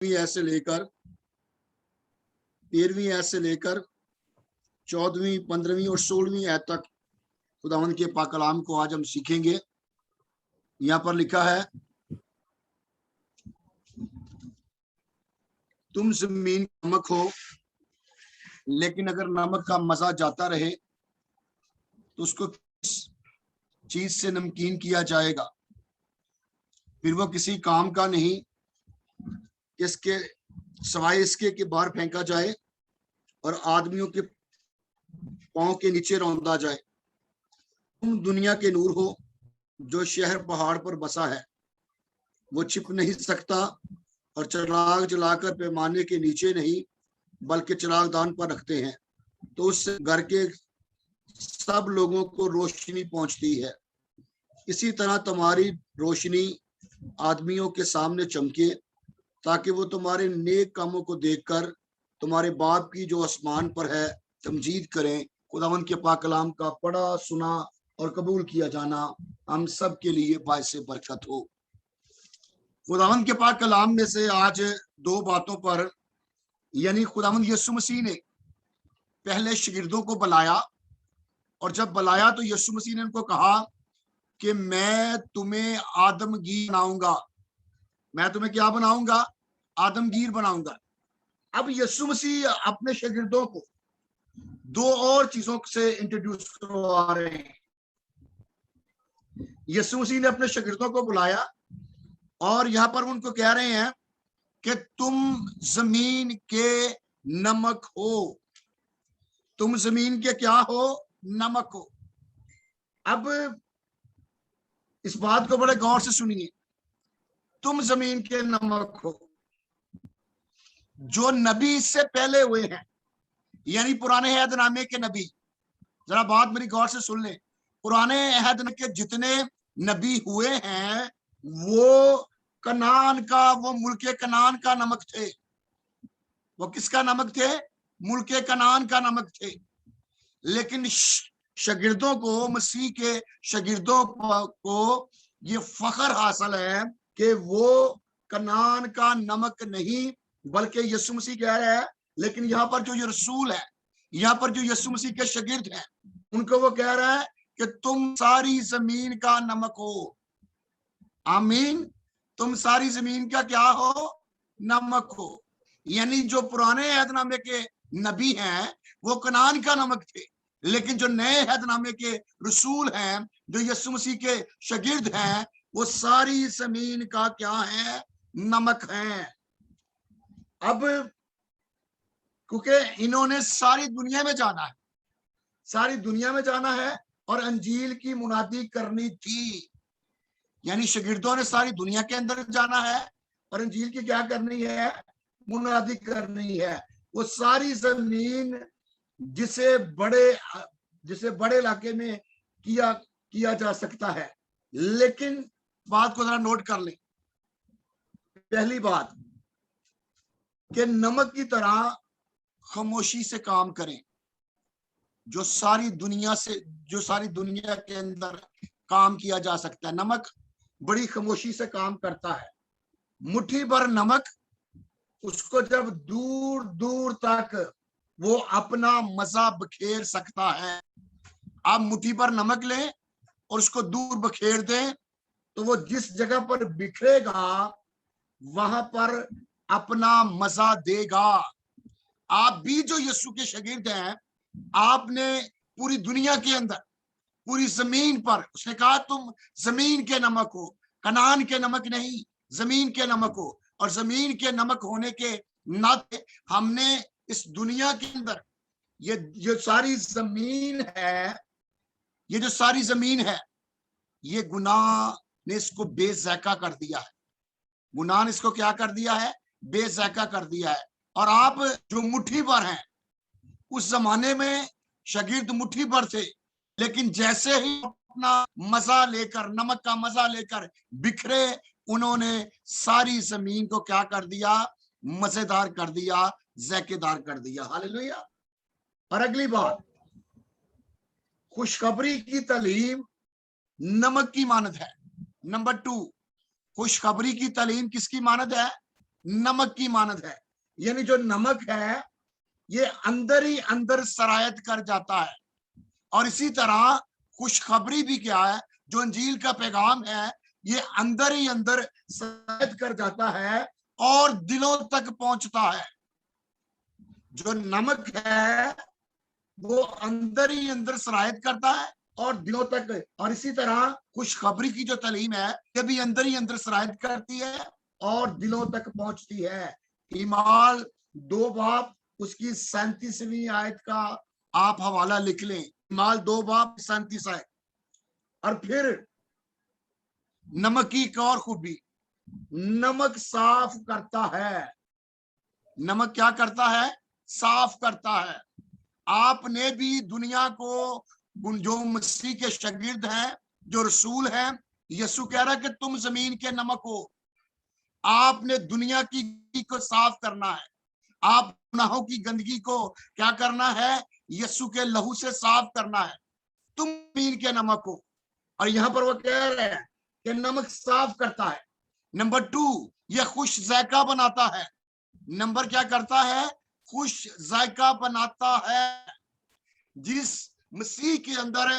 आयत से लेकर 13वीं आयत से लेकर 14वीं, 15वीं और 16वीं आयत तक खुदावंद के पाक कलाम को आज हम सीखेंगे। यहाँ पर लिखा है, तुम जमीन नमक हो, लेकिन अगर नमक का मजा जाता रहे तो उसको किस चीज से नमकीन किया जाएगा? फिर वो किसी काम का नहीं, इसके सवाए इसके कि बाहर फेंका जाए और आदमियों के पांव के नीचे रौंदा जाए। तुम दुनिया के नूर हो, जो शहर पहाड़ पर बसा है। वो छिप नहीं सकता और चिराग जलाकर पैमाने के नीचे नहीं बल्कि चिरागदान पर रखते हैं, तो उससे घर के सब लोगों को रोशनी पहुंचती है। इसी तरह तुम्हारी रोशनी आदमियों के सामने चमके, ताकि वो तुम्हारे नेक कामों को देखकर तुम्हारे बाप की जो आसमान पर है तमजीद करें। खुदावंद के पाक कलाम का पढ़ा, सुना और कबूल किया जाना हम सब के लिए बायसे बरकत हो। खुदावंद के पाक कलाम में से आज दो बातों पर, यानी खुदावंद यीशु मसीह ने पहले शागिर्दों को बुलाया, और जब बुलाया तो यीशु मसीह ने उनको कहा कि मैं तुम्हें आदमगीर बनाऊंगा। मैं तुम्हें क्या बनाऊंगा? आदमगीर बनाऊंगा। अब यीशु मसीह अपने शागिर्दों को दो और चीजों से इंट्रोड्यूस करवा रहे हैं। यीशु मसीह ने अपने शागिर्दों को बुलाया और यहां पर उनको कह रहे हैं कि तुम जमीन के नमक हो। तुम जमीन के क्या हो? नमक हो। अब इस बात को बड़े गौर से सुनिए। तुम जमीन के नमक हो। जो नबी इससे पहले हुए हैं, यानी पुराने अहदनामे के नबी, जरा बात मेरी गौर से सुन ले। पुराने अहद के जितने नबी हुए हैं वो कनान का, वो मुल्के कनान का नमक थे। वो किसका नमक थे? मुल्के कनान का नमक थे। लेकिन शागिर्दों को, मसीह के शागिर्दों को ये फख्र हासिल है कि वो कनान का नमक नहीं, बल्कि यीशु मसीह कह रहा है। लेकिन यहाँ पर जो ये रसूल है, यहाँ पर जो यीशु मसीह के शागिर्द हैं, उनको वो कह रहा है कि तुम सारी जमीन का नमक हो। आमीन। तुम सारी जमीन का क्या हो? नमक हो। यानी जो पुराने अहदनामे के नबी हैं वो कनान का नमक थे, लेकिन जो नए अहदनामे के रसूल हैं, जो यीशु मसीह के शागिर्द हैं, वो सारी जमीन का क्या है? नमक हैं। अब क्योंकि इन्होंने सारी दुनिया में जाना है, सारी दुनिया में जाना है और अंजील की मुनादी करनी थी। यानी शागिर्दों ने सारी दुनिया के अंदर जाना है और अंजील की क्या करनी है? मुनादी करनी है। वो सारी जमीन जिसे बड़े इलाके में किया जा सकता है। लेकिन बात को जरा नोट कर लें। पहली बात कि नमक की तरह खामोशी से काम करें। जो सारी दुनिया के अंदर काम किया जा सकता है, नमक बड़ी खामोशी से काम करता है। मुट्ठी भर नमक, उसको जब दूर दूर तक वो अपना मजा बखेर सकता है। आप मुट्ठी भर नमक लें और उसको दूर बखेर दें तो वो जिस जगह पर बिखरेगा वहां पर अपना मजा देगा। आप भी जो यीशु के शागिर्द हैं, आपने पूरी दुनिया के अंदर, पूरी जमीन पर, उसने कहा तुम जमीन के नमक हो, कनान के नमक नहीं, जमीन के नमक हो। और जमीन के नमक होने के नाते हमने इस दुनिया के अंदर ये सारी जमीन है, ये जो सारी जमीन है, ये गुनाह ने इसको बेज़ायका कर दिया है। गुनाह ने इसको क्या कर दिया है? बेज़ायका कर दिया है। और आप जो मुट्ठी भर हैं, उस जमाने में शागिर्द मुट्ठी भर थे, लेकिन जैसे ही अपना मजा लेकर, नमक का मजा लेकर बिखरे, उन्होंने सारी जमीन को क्या कर दिया? मजेदार कर दिया, ज़ायकेदार कर दिया। हालेलुया। और अगली बात, खुशखबरी की तालीम नमक की मानद है। नंबर 2, खुशखबरी की तालीम किसकी मानद है? नमक की मानद है। यानी जो नमक है ये अंदर ही अंदर सरायत कर जाता है। और इसी तरह खुशखबरी भी क्या है, जो अंजील का पैगाम है, ये अंदर ही अंदर सरायत कर जाता है और दिलों तक पहुंचता है। जो नमक है वो अंदर ही अंदर सरायत करता है और दिलों तक, और इसी तरह खुशखबरी की जो तालीम है ये भी अंदर ही अंदर सरायत करती है और दिलों तक पहुंचती है। ईमाल 2 बाब उसकी 37वीं आयत का आप हवाला लिख लें, ईमाल 2 बाब 37 आयत। और फिर नमक की एक और खूबी, नमक साफ करता है। नमक क्या करता है? साफ करता है। आपने भी दुनिया को, जो मसीह के शागिर्द हैं, जो रसूल हैं, यीशु कह रहा है कि तुम जमीन के नमक हो। आपने दुनिया की को साफ करना है। आप गुनाहों की गंदगी को क्या करना है? यीशु के लहू से साफ करना है। तुम जमीन के नमक हो। और यहां पर वो कह रहे हैं कि नमक साफ करता है। नंबर 2, यह खुश जायका बनाता है। नंबर क्या करता है? खुश जायका बनाता है। जिस मसीह के अंदर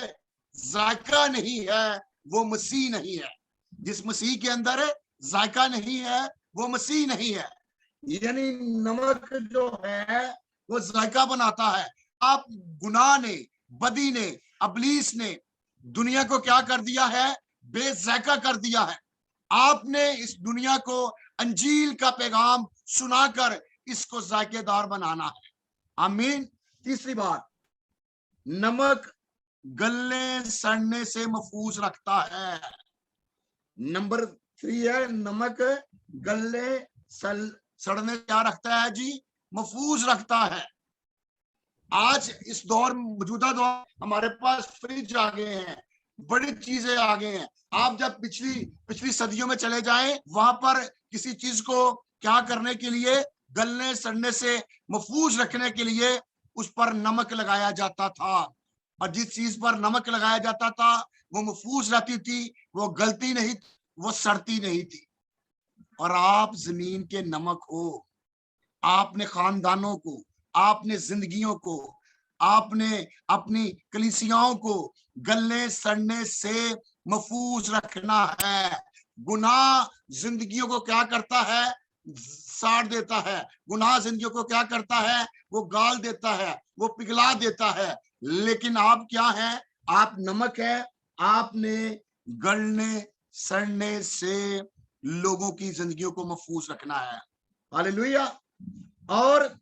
जायका नहीं है वो मसीह नहीं है। जिस मसीह के अंदर जायका नहीं है वो मसीह नहीं है। यानी नमक जो है वो जायका बनाता है। आप गुनाह ने, बदी ने, अबलीस ने दुनिया को क्या कर दिया है? बेजायका कर दिया है। आपने इस दुनिया को अंजील का पैगाम सुनाकर इसको जायकेदार बनाना है। आमीन। तीसरी बात, नमक गलने सड़ने से महफूज रखता है। नंबर 3 है, नमक गलने सड़ने से क्या रखता है जी? महफूज रखता है। आज इस दौर, मौजूदा दौर, हमारे पास फ्रिज आ गए हैं, बड़ी चीजें आ गए हैं। आप जब पिछली सदियों में चले जाएं, वहां पर किसी चीज को क्या करने के लिए, गलने सड़ने से महफूज रखने के लिए उस पर नमक लगाया जाता था। और जिस चीज पर नमक लगाया जाता था वो महफूज रहती थी, वो गलती नहीं, वो सड़ती नहीं थी। और आप जमीन के नमक हो। आपने खानदानों को, आपने जिंदगियों को, आपने अपनी कलीसियाओं को गलने सड़ने से महफूज रखना है। गुनाह जिंदगियों को क्या करता है? साड़ देता है। गुनाह जिंदगियों को क्या करता है? वो गाल देता है, वो पिघला देता है। लेकिन आप क्या हैं? आप नमक है। आपने गलने सड़ने से लोगों की जिंदगियों को महफूज रखना है। हालेलुया। और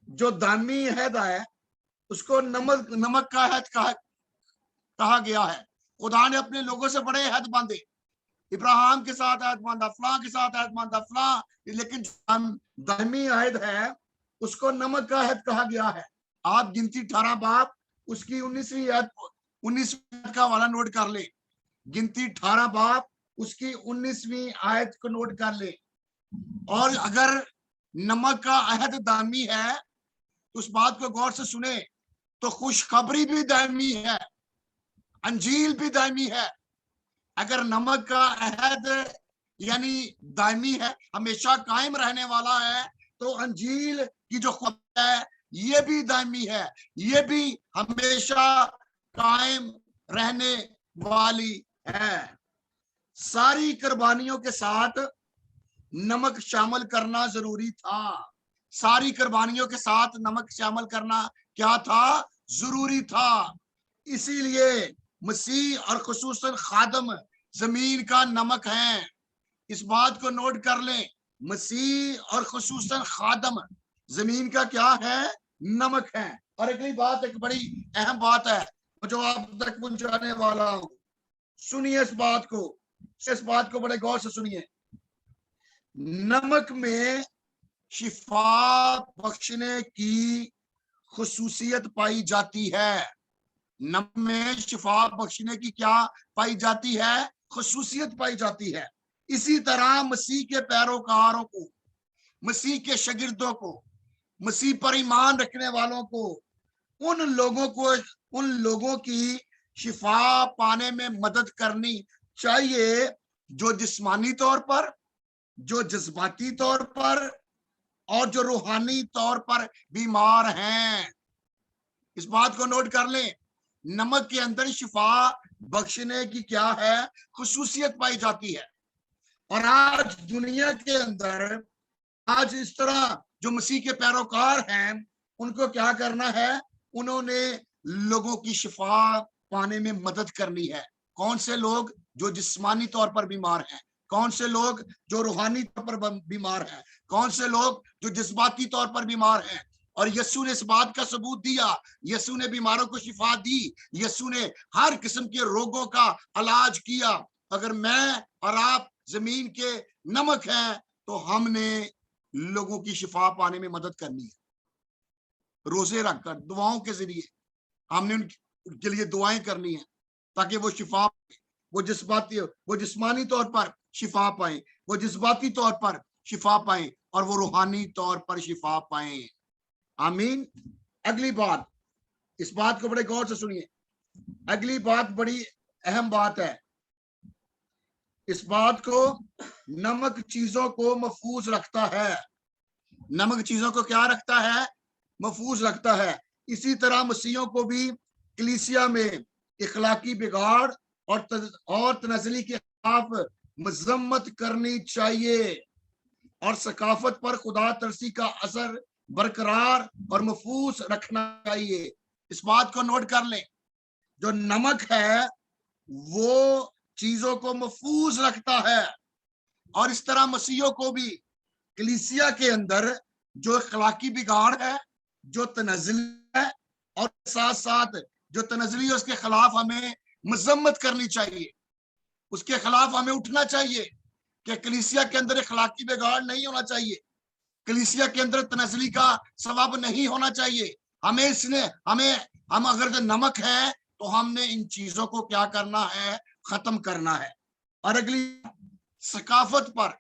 जो दामी अहद है उसको नमक का अहद कहा गया है। खुदा ने अपने लोगों से बड़े अहद बांधे। इब्राहिम के साथ अहद बांधा, फलां के साथ अहद बांधा, फलां। लेकिन दामी अहद है उसको नमक का अहद कहा गया है। आप गिनती 18 बाब उसकी 19वीं आयत का वाला नोट कर ले। गिनती 18 बाब उसकी 19वीं आयत को नोट कर ले। और अगर नमक का अहद दामी है तो उस बात को गौर से सुने, तो खुशखबरी भी दामी है, अंजील भी दामी है। अगर नमक का अहद यानी दामी है, हमेशा कायम रहने वाला है, तो अंजील की जो खबर है ये भी दामी है, ये भी हमेशा कायम रहने वाली है। सारी कुर्बानियों के साथ नमक शामिल करना जरूरी था। सारी कुर्बानियों के साथ नमक शामिल करना क्या था? जरूरी था। इसीलिए मसीह और खुसूसन खादम जमीन का नमक है। इस बात को नोट कर लें, मसीह और खुसूसन खादम जमीन का क्या है? नमक है। और अगली बात, एक बड़ी अहम बात है जो आप तक पहुंचाने वाला हूं। सुनिए इस बात को बड़े गौर से सुनिए। नमक में शिफा बख्शने की खुसूसियत पाई जाती है। नमक में शिफा बख्शने की क्या पाई जाती है? खुसूसियत पाई जाती है। इसी तरह मसीह के पैरोकारों को, मसीह के शागिर्दों को, मसीह पर ईमान रखने वालों को, उन लोगों की शिफा पाने में मदद करनी चाहिए जो जिस्मानी तौर पर, जो जज्बाती तौर पर और जो रूहानी तौर पर बीमार हैं। इस बात को नोट कर लें, नमक के अंदर शिफा बख्शने की क्या है, खुसूसियत पाई जाती है। और आज दुनिया के अंदर, आज इस तरह जो मसीह के पैरोकार हैं, उनको क्या करना है, उन्होंने लोगों की शिफा पाने में मदद करनी है। कौन से लोग? जो जिस्मानी तौर पर बीमार हैं। कौन से लोग? जो रूहानी तौर पर बीमार हैं। कौन से लोग? जो जज्बाती तौर पर बीमार हैं। और यीशु ने इस बात का सबूत दिया, यीशु ने बीमारों को शिफा दी, यीशु ने हर किस्म के रोगों का इलाज किया। अगर मैं और आप जमीन के नमक हैं, तो हमने लोगों की शिफा पाने में मदद करनी है। रोजे रखकर, दुआओं के जरिए हमने उनके लिए दुआएं करनी है, ताकि वो शिफा, वो जिस्मानी तौर पर शिफा पाए, वो जज्बाती तौर पर शिफा पाए, और वो रूहानी तौर पर शिफा पाए। आमीन। अगली बात, इस बात को बड़े गौर से सुनिए। अगली बात बड़ी अहम बात है। इस बात को, नमक चीजों को महफूज रखता है। नमक चीजों को क्या रखता है? महफूज रखता है। इसी तरह मसीहों को भी कलीसिया में इखलाकी बिगाड़ और तनज़ली के खिलाफ मजम्मत करनी चाहिए, और सकाफत पर खुदा तरसी का असर बरकरार और महफूज रखना चाहिए। इस बात को नोट कर लें, जो नमक है वो चीजों को महफूज रखता है। और इस तरह मसीहों को भी कलीसिया के अंदर जो अखलाकी बिगाड़ है, जो तनज़ली है, और साथ साथ जो तनज़ली है, उसके खिलाफ हमें मजम्मत करनी चाहिए, उसके खिलाफ हमें उठना चाहिए कि कलीसिया के अंदर अखलाकी बिगाड़ नहीं होना चाहिए, कलीसिया के अंदर तनज़ली का सवाब नहीं होना चाहिए। हम अगर नमक है, तो हमने इन चीजों को क्या करना है? खत्म करना है। और अगली, सकाफत पर,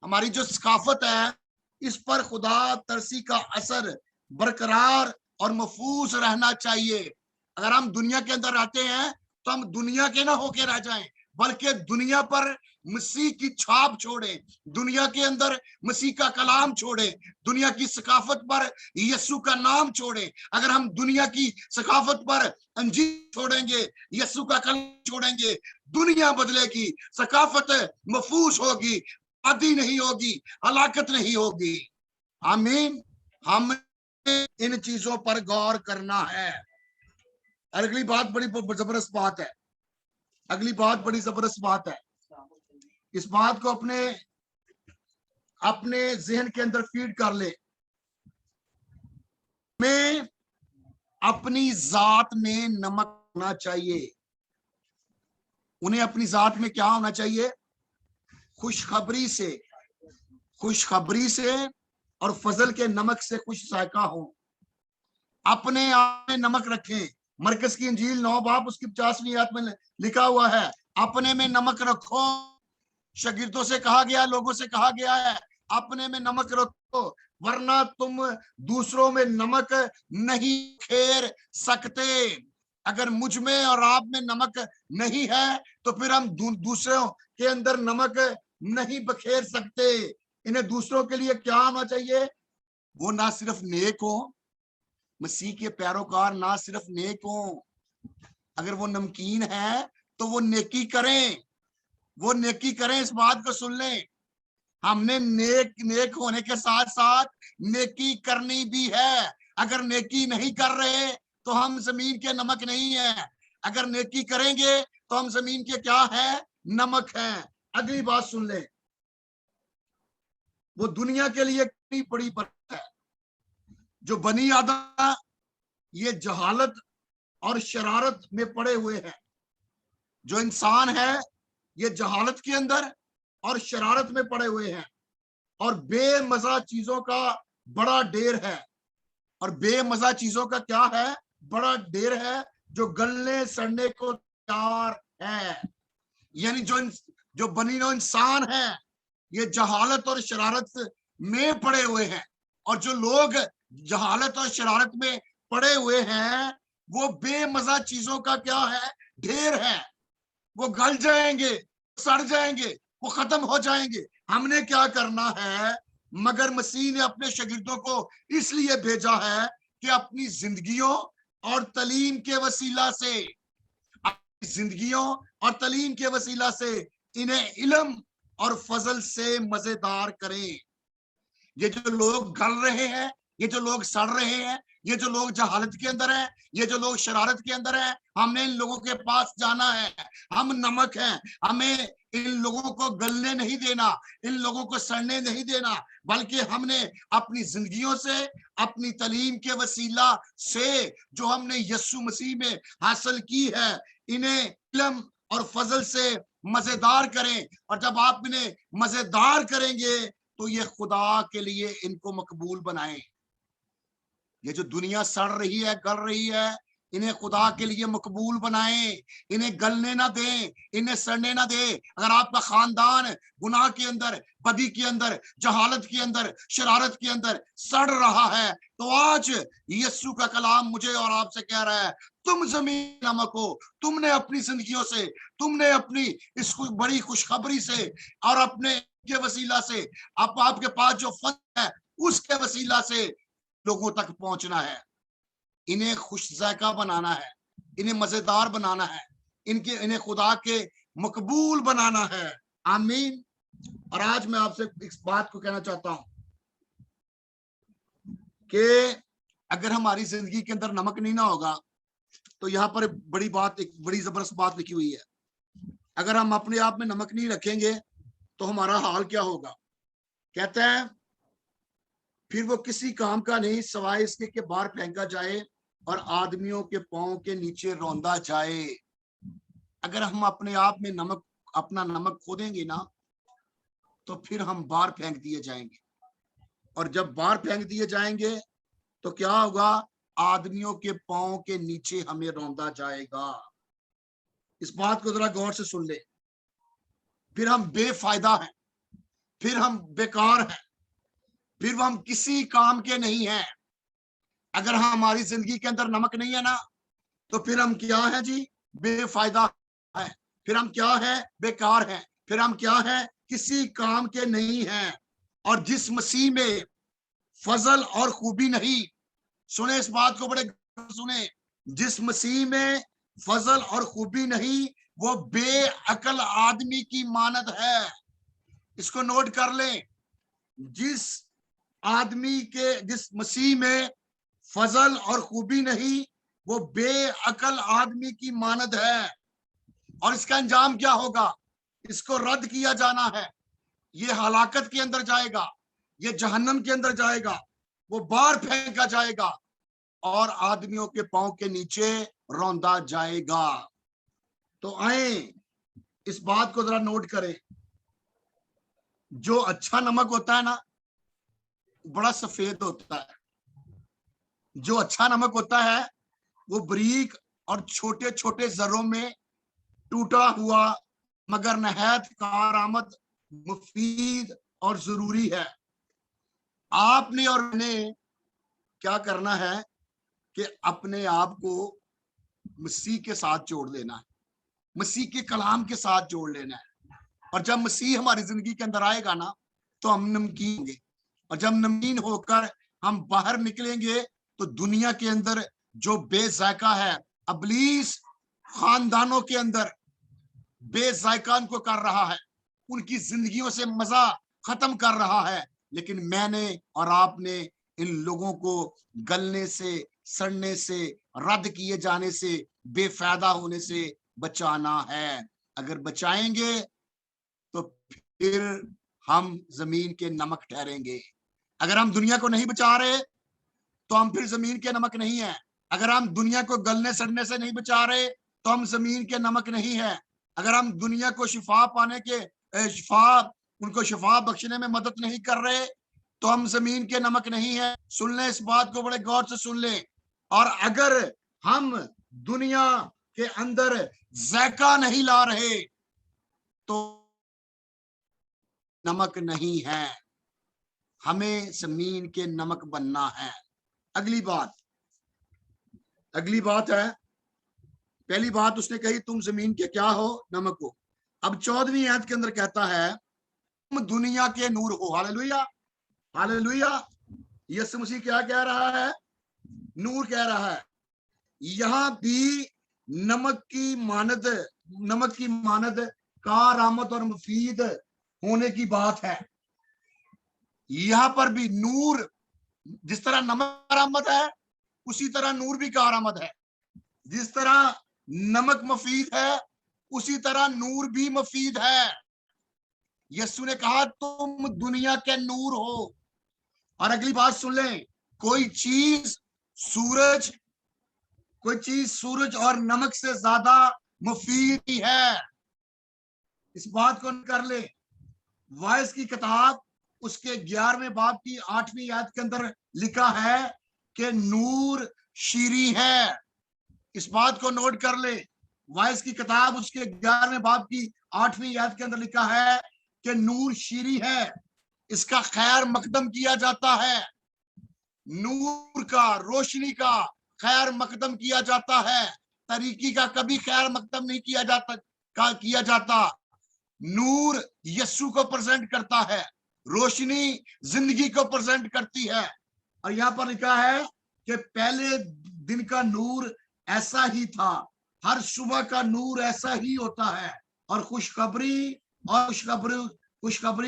हमारी जो सकाफत है, इस पर खुदा तरसी का असर बरकरार और महफूज रहना चाहिए। अगर हम दुनिया के अंदर रहते हैं, तो हम दुनिया के ना होके रह जाएं, बल्कि दुनिया पर मसीह की छाप छोड़े, दुनिया के अंदर मसीह का कलाम छोड़े, दुनिया की सकाफत पर यीशु का नाम छोड़े। अगर हम दुनिया की सकाफत पर अंजीर छोड़ेंगे, यीशु का कलाम छोड़ेंगे, दुनिया बदलेगी, सकाफत महफूज होगी, आदि नहीं होगी, हलाकत नहीं होगी। आमीन। हम इन चीजों पर गौर करना है। अगली बात बड़ी जबरदस्त बात है। अगली बात बड़ी जबरदस्त बात है। इस बात को अपने जहन के अंदर फीड कर ले। में अपनी जात में नमक होना चाहिए। उन्हें अपनी जात में क्या होना चाहिए? खुशखबरी से और फजल के नमक से खुश जायका हो। अपने आप में नमक रखें। मरकस की इंजील 9 बाब उसकी 50वीं आयत में लिखा हुआ है, अपने में नमक रखो। शागिर्दों से कहा गया, लोगों से कहा गया है, अपने में नमक रखो, वरना तुम दूसरों में नमक नहीं खेर सकते। अगर मुझ में और आप में नमक नहीं है, तो फिर हम दूसरों के अंदर नमक नहीं बखेर सकते। इन्हें दूसरों के लिए क्या होना चाहिए? वो ना सिर्फ नेक हो, मसीह के पैरोकार ना सिर्फ नेक हो, अगर वो नमकीन है तो वो नेकी करें, वो नेकी करें। इस बात को सुन लें, हमने नेक होने के साथ साथ नेकी करनी भी है। अगर नेकी नहीं कर रहे, तो हम जमीन के नमक नहीं है। अगर नेकी करेंगे, तो हम जमीन के क्या है? नमक हैं। अगली बात सुन लें, वो दुनिया के लिए कितनी बड़ी बरकत है। जो बनी आदम ये जहालत और शरारत में पड़े हुए हैं। जो इंसान है, ये जहालत के अंदर और शरारत में पड़े हुए हैं, और बेमजा चीजों का बड़ा ढेर है। और बेमजा चीजों का क्या है? बड़ा ढेर है, जो गलने सड़ने को तैयार है। यानी जो बनी नो इंसान है, ये जहालत और शरारत में पड़े हुए हैं। और जो लोग जहालत और शरारत में पड़े हुए हैं, वो बेमजा चीजों का क्या है? ढेर है। वो गल जाएंगे, सड़ जाएंगे, वो खत्म हो जाएंगे, हमने क्या करना है, मगर मसीह ने अपने शागिर्दों को इसलिए भेजा है कि अपनी जिंदगियों और तालीम के वसीला से, अपनी जिंदगियों और तालीम के वसीला से इन्हें इल्म और फजल से मजेदार करें। ये जो लोग गल रहे हैं, ये जो लोग सड़ रहे हैं, ये जो लोग जहालत के अंदर हैं, ये जो लोग शरारत के अंदर हैं, हमने इन लोगों के पास जाना है। हम नमक हैं, हमें इन लोगों को गलने नहीं देना, इन लोगों को सड़ने नहीं देना, बल्कि हमने अपनी जिंदगियों से, अपनी तालीम के वसीला से जो हमने यीशु मसीह में हासिल की है, इन्हें इल्म और फजल से मजेदार करें। और जब आप इन्हें मजेदार करेंगे तो ये खुदा के लिए इनको मकबूल बनाएं। ये जो दुनिया सड़ रही है, गल रही है, इन्हें खुदा के लिए मकबूल बनाएं, इन्हें गलने ना दें, इन्हें सड़ने ना दें। अगर आपका खानदान गुनाह के अंदर, बदी के अंदर, जहालत के अंदर, शरारत के अंदर सड़ रहा है, तो आज यीशु का कलाम मुझे और आपसे कह रहा है, तुम जमीन नमक हो। तुमने अपनी जिंदगियों से, तुमने अपनी इस बड़ी खुशखबरी से और अपने के वसीला से, आपके पास जो फल है उसके वसीला से लोगों तक पहुंचना है। इन्हें खुश जायका बनाना है, इन्हें मजेदार बनाना है, इन्हें खुदा के मकबूल बनाना है। आमीन। और आज मैं आपसे इस बात को कहना चाहता हूं कि अगर हमारी जिंदगी के अंदर नमक नहीं ना होगा, तो यहाँ पर बड़ी बात, एक बड़ी जबरदस्त बात लिखी हुई है। अगर हम अपने आप में नमक नहीं रखेंगे तो हमारा हाल क्या होगा। कहते हैं, फिर वो किसी काम का नहीं सवाए इसके कि बाहर फेंका जाए और आदमियों के पांव के नीचे रौंदा जाए। अगर हम अपने आप में नमक, अपना नमक खो देंगे ना, तो फिर हम बाहर फेंक दिए जाएंगे। और जब बाहर फेंक दिए जाएंगे तो क्या होगा, आदमियों के पांव के नीचे हमें रौंदा जाएगा। इस बात को जरा गौर से सुन ले। फिर हम बेफायदा हैं, फिर हम बेकार हैं, फिर हम किसी काम के नहीं हैं। अगर हमारी जिंदगी के अंदर नमक नहीं है ना, तो फिर हम क्या है जी, बेफायदा है। फिर हम क्या है, बेकार हैं। फिर हम क्या है, किसी काम के नहीं हैं। और जिस मसीह में फजल और खूबी नहीं, सुने इस बात को, बड़े सुने, जिस मसीह में फजल और खूबी नहीं, वो बेअकल आदमी की मानद है। इसको नोट कर लें। जिस मसीह में फजल और खूबी नहीं, वो बेअकल आदमी की मानद है। और इसका अंजाम क्या होगा, इसको रद्द किया जाना है। ये हलाकत के अंदर जाएगा, ये जहन्नम के अंदर जाएगा, वो बाहर फेंका जाएगा और आदमियों के पांव के नीचे रौंदा जाएगा। तो आए इस बात को जरा नोट करें। जो अच्छा नमक होता है ना, बड़ा सफेद होता है। जो अच्छा नमक होता है वो बारीक और छोटे छोटे जर्रों में टूटा हुआ, मगर नहायत कारआमद, मुफीद और जरूरी है। आपने और मैंने क्या करना है कि अपने आप को मसीह के साथ जोड़ लेना है, मसीह के कलाम के साथ जोड़ लेना है। और जब मसीह हमारी जिंदगी के अंदर आएगा ना, तो हम नमकीन होंगे। और जब नमकीन होकर हम बाहर निकलेंगे, तो दुनिया के अंदर जो बेजायका है, अबलीस खानदानों के अंदर बेजायका उनको कर रहा है, उनकी जिंदगियों से मजा खत्म कर रहा है। लेकिन मैंने और आपने इन लोगों को गलने से, सड़ने से, रद्द किए जाने से, बेफायदा होने से बचाना है। अगर बचाएंगे तो फिर हम जमीन के नमक ठहरेंगे। अगर हम दुनिया को नहीं बचा रहे तो हम फिर जमीन के नमक नहीं है। अगर हम दुनिया को गलने सड़ने से नहीं बचा रहे तो हम जमीन के नमक नहीं है। अगर हम दुनिया को शिफा पाने के उनको शिफा बख्शने में मदद नहीं कर रहे तो हम जमीन के नमक नहीं है। सुन ले इस बात को, बड़े गौर से सुन ले। और अगर हम दुनिया के अंदर जायका नहीं ला रहे तो नमक नहीं है, हमें जमीन के नमक बनना है। अगली बात है, पहली बात उसने कही, तुम जमीन के क्या हो, नमक हो। अब 14वीं आयत के अंदर कहता है, दुनिया के नूर हो। Hallelujah, hallelujah. यीशु मसीह क्या कह रहा है? नूर कह रहा है। यहां भी नमक की मानद कारामद और मुफीद होने की बात है। यहां पर भी नूर, जिस तरह नमक कारामद है उसी तरह नूर भी कारामद है। जिस तरह नमक मुफीद है उसी तरह नूर भी मुफीद है। यीशु ने कहा तुम दुनिया के नूर हो। और अगली बात सुन लें, कोई चीज सूरज और नमक से ज्यादा मुफीद है। इस बात को कर ले। वाइस की किताब उसके 11वें बाब की 8वीं आयत के अंदर लिखा है कि नूर शीरी है। इस बात को नोट कर ले। वाइस की किताब उसके 11वें बाब की 8वीं आयत के अंदर लिखा है कि नूर शीरी है, इसका खैर मकदम किया जाता है। नूर का, रोशनी का खैर मकदम किया जाता है। तरीकी का कभी खैर मकदम नहीं किया जाता। नूर यस्सु को प्रेजेंट करता है, रोशनी जिंदगी को प्रेजेंट करती है। और यहां पर लिखा है कि पहले दिन का नूर ऐसा ही था, हर सुबह का नूर ऐसा ही होता है, और खुशखबरी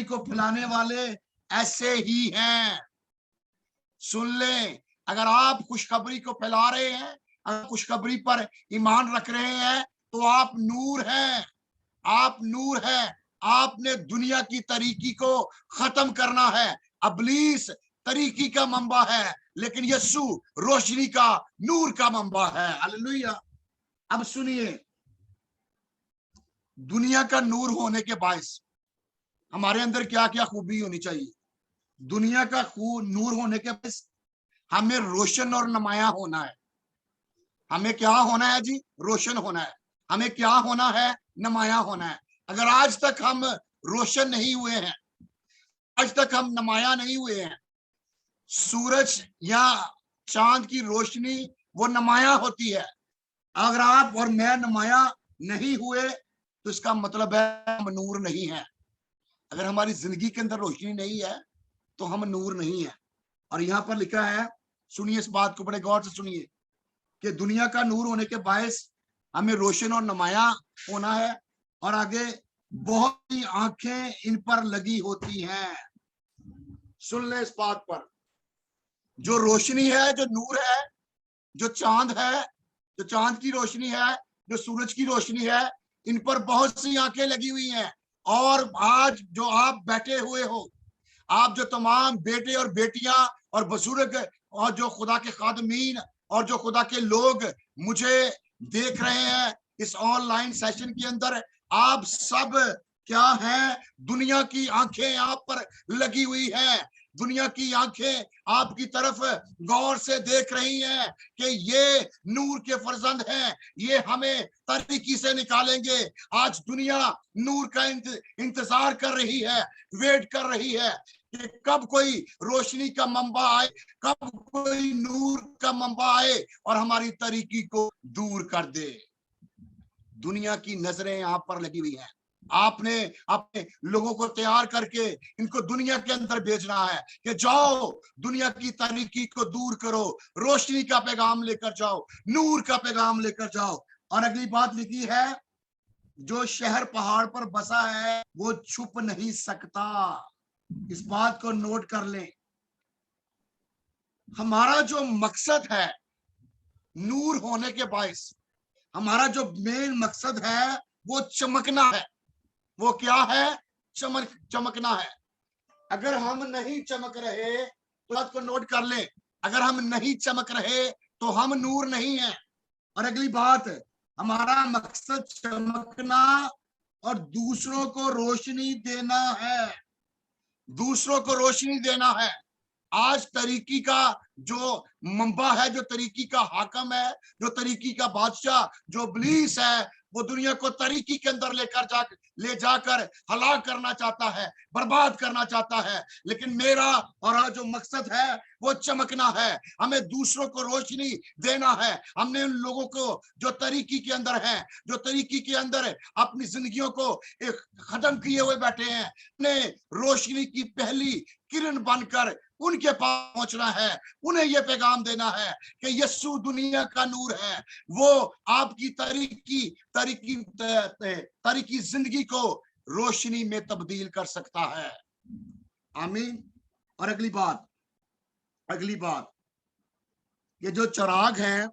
को फैलाने वाले ऐसे ही हैं। सुन ले, अगर आप खुशखबरी को फैला रहे हैं, अगर खुशखबरी पर ईमान रख रहे हैं, तो आप नूर हैं। आप नूर हैं। आपने दुनिया की तरीकी को खत्म करना है। अबलीस तरीकी का मंबा है, लेकिन यीशु रोशनी का, नूर का मंबा है। हालेलुया। अब सुनिए, दुनिया का नूर होने के बायस हमारे अंदर क्या क्या खूबी होनी चाहिए? दुनिया का नूर होने के बायस हमें रोशन और नुमाया होना है। हमें क्या होना है जी? रोशन होना है। हमें क्या होना है? नुमाया होना है। अगर आज तक हम रोशन नहीं हुए हैं, आज तक हम नुमाया नहीं हुए हैं, सूरज या चांद की रोशनी वो नुमाया होती है। अगर आप और मैं नुमाया नहीं हुए तो इसका मतलब है हम नूर नहीं है। अगर हमारी जिंदगी के अंदर रोशनी नहीं है तो हम नूर नहीं है। और यहां पर लिखा है, सुनिए इस बात को बड़े गौर से सुनिए, कि दुनिया का नूर होने के बायस हमें रोशन और नुमाया होना है। और आगे बहुत सी आंखें इन पर लगी होती हैं। सुन ले इस बात पर, जो रोशनी है, जो नूर है, जो चांद है, जो चांद की रोशनी है, जो सूरज की रोशनी है, इन पर बहुत सी आंखें लगी हुई हैं। और आज जो आप बैठे हुए हो, आप जो तमाम बेटे और बेटियां और बुजुर्ग और जो खुदा के खादमीन और जो खुदा के लोग मुझे देख रहे हैं इस ऑनलाइन सेशन के अंदर, आप सब क्या हैं? दुनिया की आंखें आप पर लगी हुई हैं। दुनिया की आंखें आपकी तरफ गौर से देख रही हैं कि ये नूर के फर्जंद हैं, ये हमें तरीकी से निकालेंगे। आज दुनिया नूर का इंतजार कर रही है, वेट कर रही है कि कब कोई रोशनी का मंबा आए, कब कोई नूर का मंबा आए और हमारी तरीकी को दूर कर दे। दुनिया की नजरें आप पर लगी हुई हैं। आपने अपने लोगों को तैयार करके इनको दुनिया के अंदर भेजना है कि जाओ दुनिया की तरीकी को दूर करो, रोशनी का पैगाम लेकर जाओ, नूर का पैगाम लेकर जाओ। और अगली बात लिखी है, जो शहर पहाड़ पर बसा है वो छुप नहीं सकता। इस बात को नोट कर लें। हमारा जो मकसद है नूर होने के बायस, हमारा जो मेन मकसद है वो चमकना है। वो क्या है? चमकना है। अगर हम नहीं चमक रहे तो बात को नोट कर ले, अगर हम नहीं चमक रहे तो हम नूर नहीं है। और अगली बात, हमारा मकसद चमकना और दूसरों को रोशनी देना है। दूसरों को रोशनी देना है। आज तरीकी का जो मंबा है, जो तरीकी का हाकम है, जो तरीकी का बादशाह, जो इब्लीस है, वो दुनिया को तरीकी के अंदर ले जाकर हलाक करना चाहता है, बर्बाद करना चाहता है। लेकिन मेरा और जो मकसद है वो चमकना है, हमें दूसरों को रोशनी देना है। हमने उन लोगों को जो तरीकी के अंदर हैं, जो तरीकी के अंदर अपनी जिंदगियों को खत्म किए हुए बैठे हैं, ने रोशनी की पहली किरण बनकर उनके पास पहुंचना है, उन्हें यह पैगाम देना है कि यीशु दुनिया का नूर है। वो आपकी तरीकी जिंदगी को रोशनी में तब्दील कर सकता है। आमीन। और अगली बात, ये जो चिराग हैं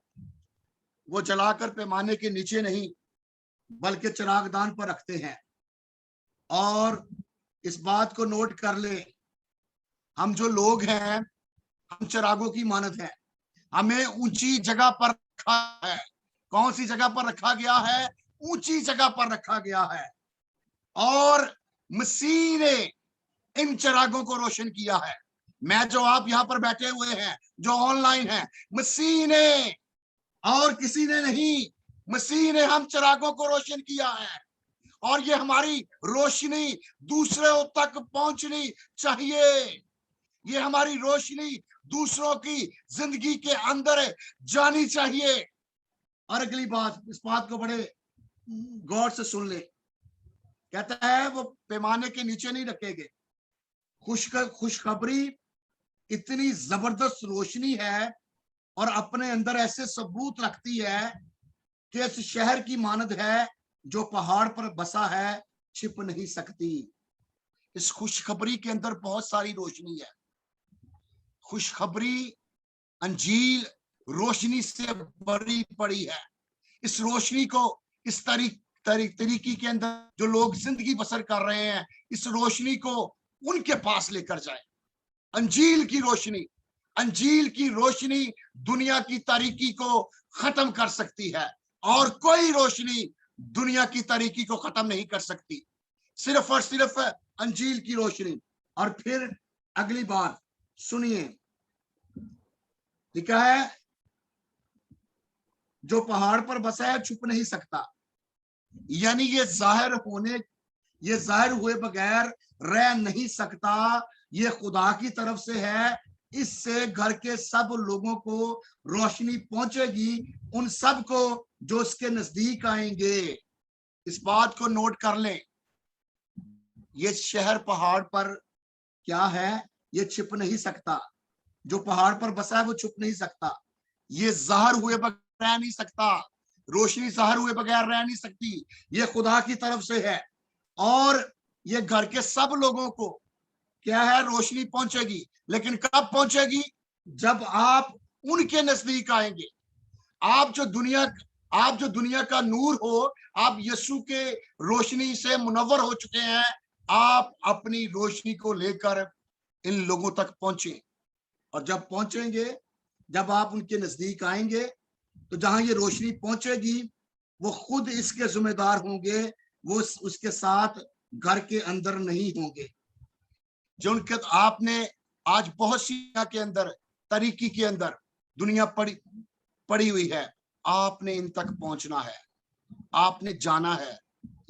वो जलाकर पैमाने के नीचे नहीं बल्कि चिरागदान पर रखते हैं। और इस बात को नोट कर ले, हम जो लोग हैं हम चिरागों की मानद हैं। हमें ऊंची जगह पर रखा है। कौन सी जगह पर रखा गया है? ऊंची जगह पर रखा गया है। और मसीह ने इन चिरागों को रोशन किया है। मैं जो आप यहाँ पर बैठे हुए हैं, जो ऑनलाइन हैं, मसीह ने और किसी ने नहीं, मसीह ने हम चिरागों को रोशन किया है। और ये हमारी रोशनी दूसरों तक पहुंचनी चाहिए। ये हमारी रोशनी दूसरों की जिंदगी के अंदर जानी चाहिए। और अगली बात, इस बात को बड़े गौर से सुन ले। कहता है वो पैमाने के नीचे नहीं रखेंगे। खुशखबरी इतनी जबरदस्त रोशनी है और अपने अंदर ऐसे सबूत रखती है कि इस शहर की मानद है जो पहाड़ पर बसा है, छिप नहीं सकती। इस खुशखबरी के अंदर बहुत सारी रोशनी है। खुशखबरी अंजील रोशनी से भरी पड़ी है। इस रोशनी को इस तरीके के अंदर जो लोग जिंदगी बसर कर रहे हैं, इस रोशनी को उनके पास लेकर जाए। अंजील की रोशनी दुनिया की तारीकी को खत्म कर सकती है और कोई रोशनी दुनिया की तारीकी को खत्म नहीं कर सकती, सिर्फ और सिर्फ अंजील की रोशनी। और फिर अगली बात सुनिए, लिखा है जो पहाड़ पर बसा है छुप नहीं सकता। यानी ये जाहिर हुए बगैर रह नहीं सकता। ये खुदा की तरफ से है। इससे घर के सब लोगों को रोशनी पहुंचेगी, उन सब को जो उसके नजदीक आएंगे। इस बात को नोट कर लें, ये शहर पहाड़ पर क्या है? ये छिप नहीं सकता। जो पहाड़ पर बसा है वो छुप नहीं सकता। ये जाहिर हुए बगैर रह नहीं सकता। रोशनी जाहिर हुए बगैर रह नहीं सकती। ये खुदा की तरफ से है और ये घर के सब लोगों को क्या है? रोशनी पहुंचेगी। लेकिन कब पहुंचेगी? जब आप उनके नजदीक आएंगे। आप जो दुनिया का नूर हो, आप यीशु के रोशनी से मुनव्वर हो चुके हैं। आप अपनी रोशनी को लेकर इन लोगों तक पहुंचे। और जब पहुंचेंगे, जब आप उनके नजदीक आएंगे, तो जहां ये रोशनी पहुंचेगी वो खुद इसके जिम्मेदार होंगे। वो उसके साथ घर के अंदर नहीं होंगे। जो उनके आपने आज बहुत सी के अंदर तरीकी के अंदर दुनिया पड़ी हुई है, आपने इन तक पहुंचना है, आपने जाना है।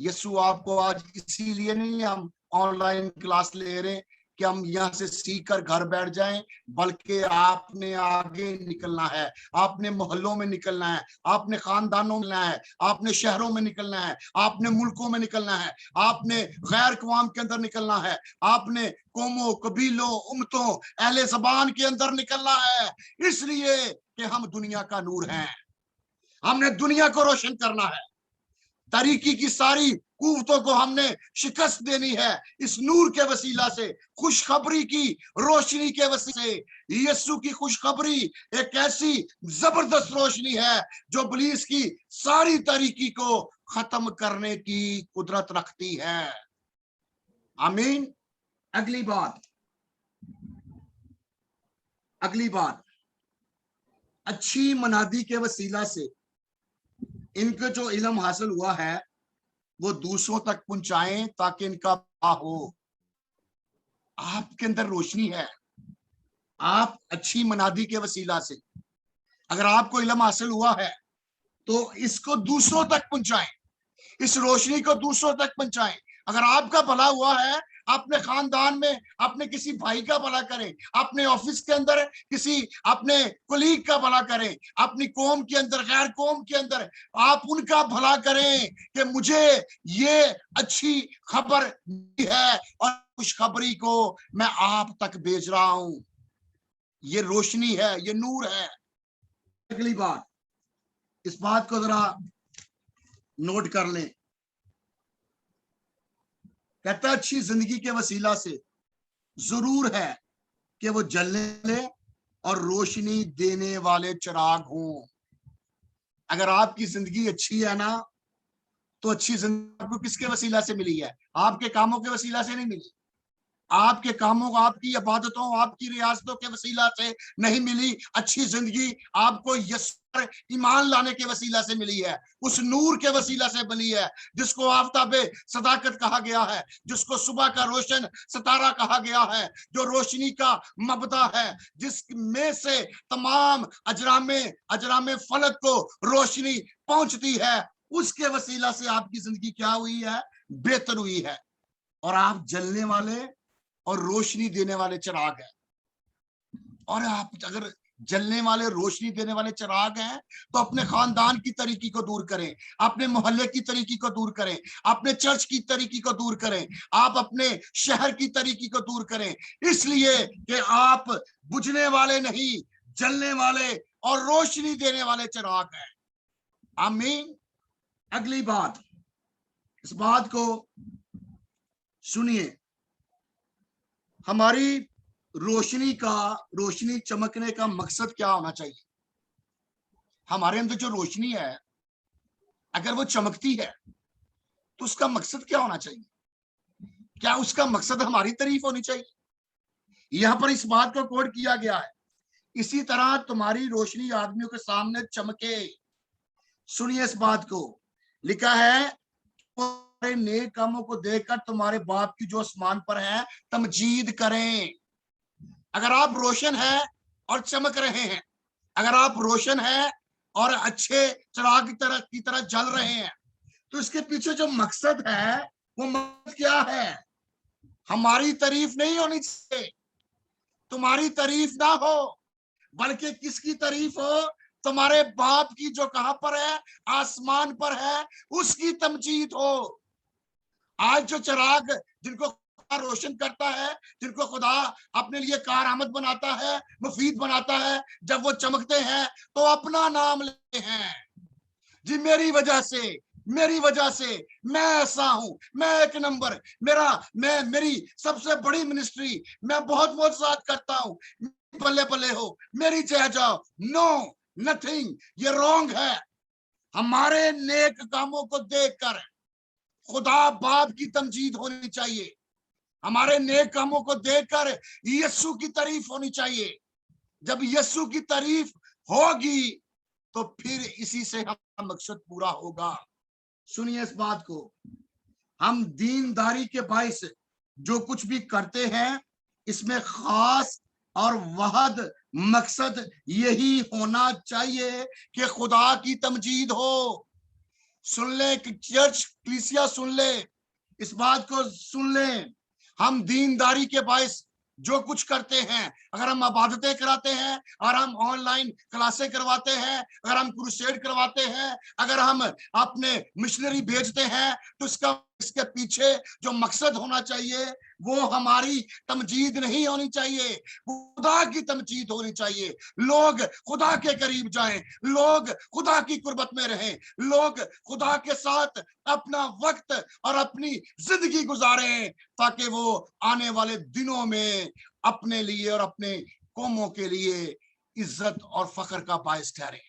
यीशु आपको आज इसीलिए नहीं हम ऑनलाइन क्लास ले रहे कि हम यहाँ से सीख कर घर बैठ जाएं, बल्कि आपने आगे निकलना है। आपने मोहल्लों में निकलना है, आपने खानदानों में निकलना है, आपने शहरों में निकलना है, आपने मुल्कों में निकलना है, आपने गैर कौम के अंदर निकलना है, आपने कौमों, कबीलों, उम्मतों, अहले ज़बान के अंदर निकलना है। इसलिए कि हम दुनिया का नूर हैं। हमने दुनिया को रोशन करना है। तरीकी की सारी कुव्वतों को हमने शिकस्त देनी है इस नूर के वसीला से, खुशखबरी की रोशनी के वसीले से। यीशु की खुशखबरी एक ऐसी जबरदस्त रोशनी है जो इब्लीस की सारी तरीकी को खत्म करने की कुदरत रखती है। आमीन। अगली बात, अच्छी मनादी के वसीला से इनको जो इल्म हासिल हुआ है वो दूसरों तक पहुंचाएं ताकि इनका हो। आपके अंदर रोशनी है। आप अच्छी मनादी के वसीला से अगर आपको इल्म हासिल हुआ है तो इसको दूसरों तक पहुंचाएं। इस रोशनी को दूसरों तक पहुंचाएं। अगर आपका भला हुआ है, अपने खानदान में अपने किसी भाई का भला करें, अपने ऑफिस के अंदर किसी अपने कुलीग का भला करें, अपनी कौम के अंदर, गैर कौम के अंदर आप उनका भला करें कि मुझे ये अच्छी खबर है और खुशखबरी को मैं आप तक भेज रहा हूं। ये रोशनी है, ये नूर है। अगली बात, इस बात को जरा नोट कर लें। कहता है अच्छी जिंदगी के वसीला से जरूर है कि वो जलने और रोशनी देने वाले चिराग हों। अगर आपकी जिंदगी अच्छी है ना, तो अच्छी जिंदगी आपको किसके वसीला से मिली है? आपके कामों के वसीला से नहीं मिली, आपके कामों, आपकी इबादतों, आपकी रियासतों के वसीला से नहीं मिली। अच्छी जिंदगी आपको यीशु पर ईमान लाने के वसीला से मिली है, उस नूर के वसीला से मिली है जिसको आफताबे सदाकत कहा गया है, जिसको सुबह का रोशन सितारा कहा गया है, जो रोशनी का मबदा है, जिसमें से तमाम अजरामे अजरामे फलक को रोशनी पहुंचती है। उसके वसीला से आपकी जिंदगी क्या हुई है? बेहतर हुई है। और आप जलने वाले और रोशनी देने वाले चिराग हैं। और आप अगर जलने वाले, रोशनी देने वाले चिराग हैं, तो अपने खानदान की तरीकी को दूर करें, अपने मोहल्ले की तरीकी को दूर करें, अपने चर्च की तरीकी को दूर करें, आप अपने शहर की तरीकी को दूर करें, इसलिए कि आप बुझने वाले नहीं, जलने वाले और रोशनी देने वाले चिराग हैं। आमीन। अगली बात, इस बात को सुनिए। हमारी रोशनी चमकने का मकसद क्या होना चाहिए? हमारे अंदर जो रोशनी है, अगर वो चमकती है तो उसका मकसद क्या होना चाहिए? क्या उसका मकसद हमारी तारीफ होनी चाहिए? यहां पर इस बात को कोड किया गया है, इसी तरह तुम्हारी रोशनी आदमियों के सामने चमके। सुनिए इस बात को, लिखा है तुम्हारे नेक कामों को देखकर तुम्हारे बाप की जो आसमान पर है तमजीद करें। अगर आप रोशन है और चमक रहे हैं, अगर आप रोशन है और अच्छे चिराग की तरह जल रहे हैं, तो इसके पीछे जो मकसद है वो मकसद क्या है? हमारी तारीफ नहीं होनी चाहिए, तुम्हारी तारीफ ना हो, बल्कि किसकी तारीफ हो? तुम्हारे बाप की जो कहां पर है? आसमान पर है, उसकी तमजीद हो। आज जो चिराग जिनको रोशन करता है, जिनको खुदा अपने लिए कारआमद बनाता है, मुफीद बनाता है, जब वो चमकते हैं तो अपना नाम लेते हैं। जी मेरी वजह से मैं ऐसा हूं, मैं एक नंबर, मेरी सबसे बड़ी मिनिस्ट्री, मैं बहुत मौजूद करता हूं, बल्ले बल्ले हो, मेरी जय जाओ। नो, नथिंग, ये रॉन्ग है। हमारे नेक कामों को देखकर खुदा बाप की तमजीद होनी चाहिए, हमारे नेक कामों को देखकर यीशु की तारीफ होनी चाहिए। जब यीशु की तारीफ होगी तो फिर इसी से हमारा मकसद पूरा होगा। सुनिए इस बात को, हम दीनदारी के बायस जो कुछ भी करते हैं, इसमें खास और वहद मकसद यही होना चाहिए कि खुदा की तमजीद हो। सुन ले चर्च, कलीसिया सुन ले, इस बात को सुन ले। हम दीनदारी के बायस जो कुछ करते हैं, अगर हम इबादतें कराते हैं, अगर हम ऑनलाइन क्लासें करवाते हैं, अगर हम क्रूसेड करवाते हैं, अगर हम अपने मिशनरी भेजते हैं, तो इसके पीछे जो मकसद होना चाहिए वो हमारी तमजीद नहीं होनी चाहिए, खुदा की तमजीद होनी चाहिए। लोग खुदा के करीब जाएं, लोग खुदा की कुर्बत में रहें, लोग खुदा के साथ अपना वक्त और अपनी जिंदगी गुजारें, ताकि वो आने वाले दिनों में अपने लिए और अपने कौमों के लिए इज्जत और फख्र का बायस ठहरे।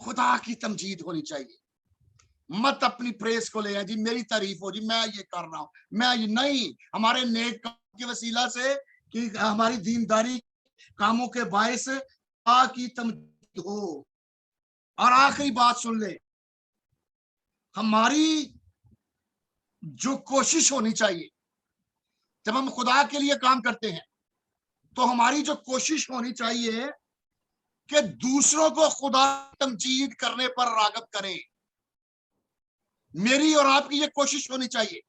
खुदा की तमजीद होनी चाहिए। मत अपनी प्रेस को ले जी मेरी तारीफ हो, जी मैं ये कर रहा हूं, मैं ये नहीं, हमारे नेक काम के वसीला से, कि हमारी दीनदारी कामों के बायस खुदा की तमजीद हो। और आखिरी बात सुन ले, हमारी जो कोशिश होनी चाहिए जब हम खुदा के लिए काम करते हैं, तो हमारी जो कोशिश होनी चाहिए कि दूसरों को खुदा तमजीद करने पर रागब करें। मेरी और आपकी ये कोशिश होनी चाहिए।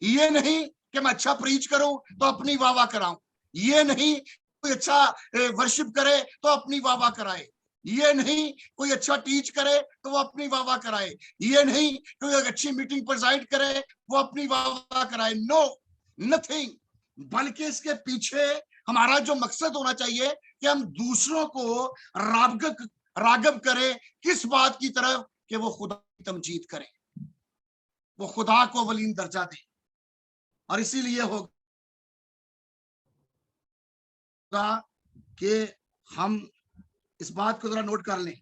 ये नहीं कि मैं अच्छा प्रीच करूं तो अपनी वाह वाह कराऊं, ये नहीं कोई अच्छा वर्शिप करे तो अपनी वाह वाह कराए, ये नहीं कोई अच्छा टीच करे तो वो अपनी वाह वाह कराए, ये नहीं कोई अच्छी मीटिंग प्रेजाइड करे वो अपनी वाह वाह कराए। No, nothing. बल्कि इसके पीछे हमारा जो मकसद होना चाहिए कि हम दूसरों को रागब करें किस बात की तरफ, कि वो खुदा की तमजीद करें, वो खुदा को अवलीन दर्जा दें। और इसीलिए होगा कि हम इस बात को जरा नोट कर लें,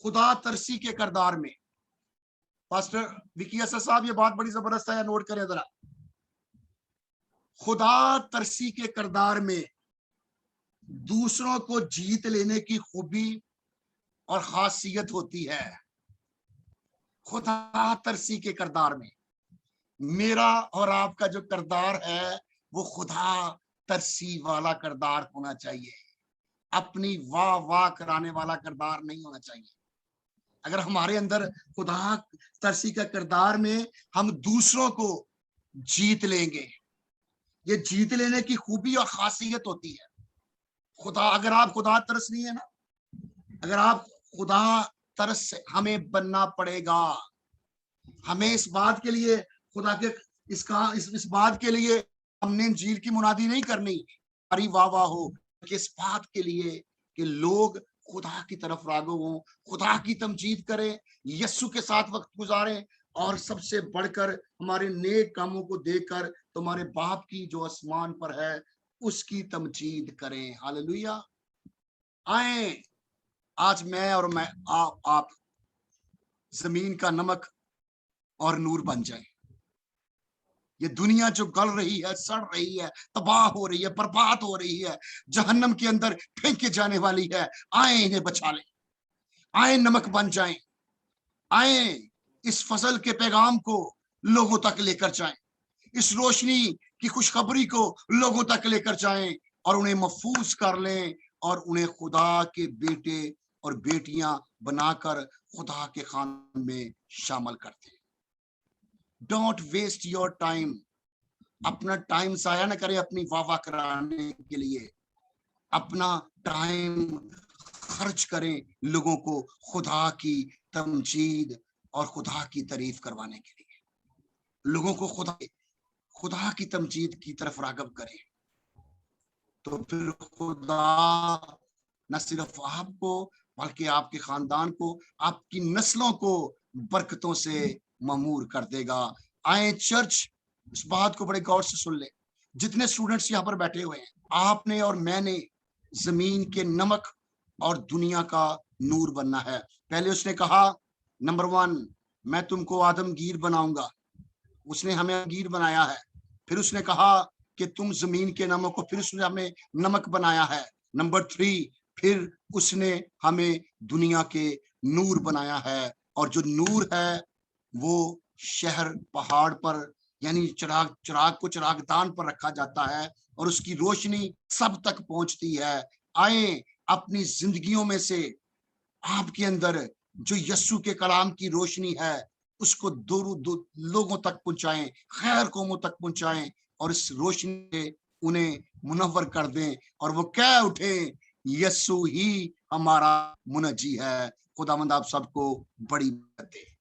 खुदा तरसी के किरदार में। पास्टर विकी असद साहब, ये बात बड़ी जबरदस्त है, नोट करें जरा। खुदा तरसी के किरदार में दूसरों को जीत लेने की खूबी और खासियत होती है। खुदा तरसी के किरदार में मेरा और आपका जो किरदार है वो खुदा तरसी वाला किरदार होना चाहिए, अपनी वाह वाह कराने वाला किरदार नहीं होना चाहिए। अगर हमारे अंदर खुदा तरसी का किरदार में हम दूसरों को जीत लेंगे, ये जीत लेने की खूबी और खासियत होती है। खुदा, अगर आप खुदा तरस नहीं है ना, अगर आप खुदा तरस, हमें बनना पड़ेगा। हमें इस बात के लिए खुदा के इस बात के लिए हमने इंजील की मुनादी नहीं करनी हमारी वाह वाह हो, कि इस बात के लिए कि लोग खुदा की तरफ रागो हों, खुदा की तमजीद करें, यस्सु के साथ वक्त गुजारें, और सबसे बढ़कर हमारे नेक कामों को देखकर तुम्हारे बाप की जो आसमान पर है उसकी तमजीद करें। हालेलुया। आए आज मैं और मैं आप जमीन का नमक और नूर बन जाए। ये दुनिया जो गल रही है, सड़ रही है, तबाह हो रही है, बर्बाद हो रही है, जहन्नम के अंदर फेंके जाने वाली है, आए इन्हें बचा लें, आए नमक बन जाएं, आए इस फसल के पैगाम को लोगों तक लेकर जाएं, इस रोशनी की खुशखबरी को लोगों तक लेकर जाएं और उन्हें महफूज कर लें और उन्हें खुदा के बेटे और बेटियां बनाकर खुदा के खानदान में शामिल करते हैं। Don't waste your time. अपना टाइम जाया ना करें अपनी वाह वाह कराने के लिए, अपना टाइम खर्च करें लोगों को खुदा की तमजीद और खुदा की तारीफ करवाने के लिए। लोगों को खुदा की तमजीद की तरफ रागब करें, तो फिर खुदा न सिर्फ आपको बल्कि आपके खानदान को, आपकी नस्लों को बरकतों से ममूर कर देगा। आए चर्च, इस बात को बड़े गौर से सुन ले। जितने स्टूडेंट्स यहाँ पर बैठे हुए हैं, आपने और मैंने जमीन के नमक और दुनिया का नूर बनना है। पहले उसने कहा नंबर 1, मैं तुमको आदमगीर बनाऊंगा, उसने हमें आदमगीर बनाया है। फिर उसने कहा कि तुम जमीन के नमक को, फिर उसने हमें नमक बनाया है। नंबर 3, फिर उसने हमें दुनिया के नूर बनाया है। और जो नूर है वो शहर पहाड़ पर, यानी चिराग को चिरागदान पर रखा जाता है और उसकी रोशनी सब तक पहुंचती है। आए अपनी जिंदगियों में से आपके अंदर जो यस्सु के कलाम की रोशनी है उसको लोगों तक पहुंचाएं, खैर कौमों तक पहुंचाएं और इस रोशनी से उन्हें मुनव्वर कर दें और वो कह उठे यस्सु ही हमारा मुनज्जी है। खुदावंद आप सबको बड़ी बरकत दे।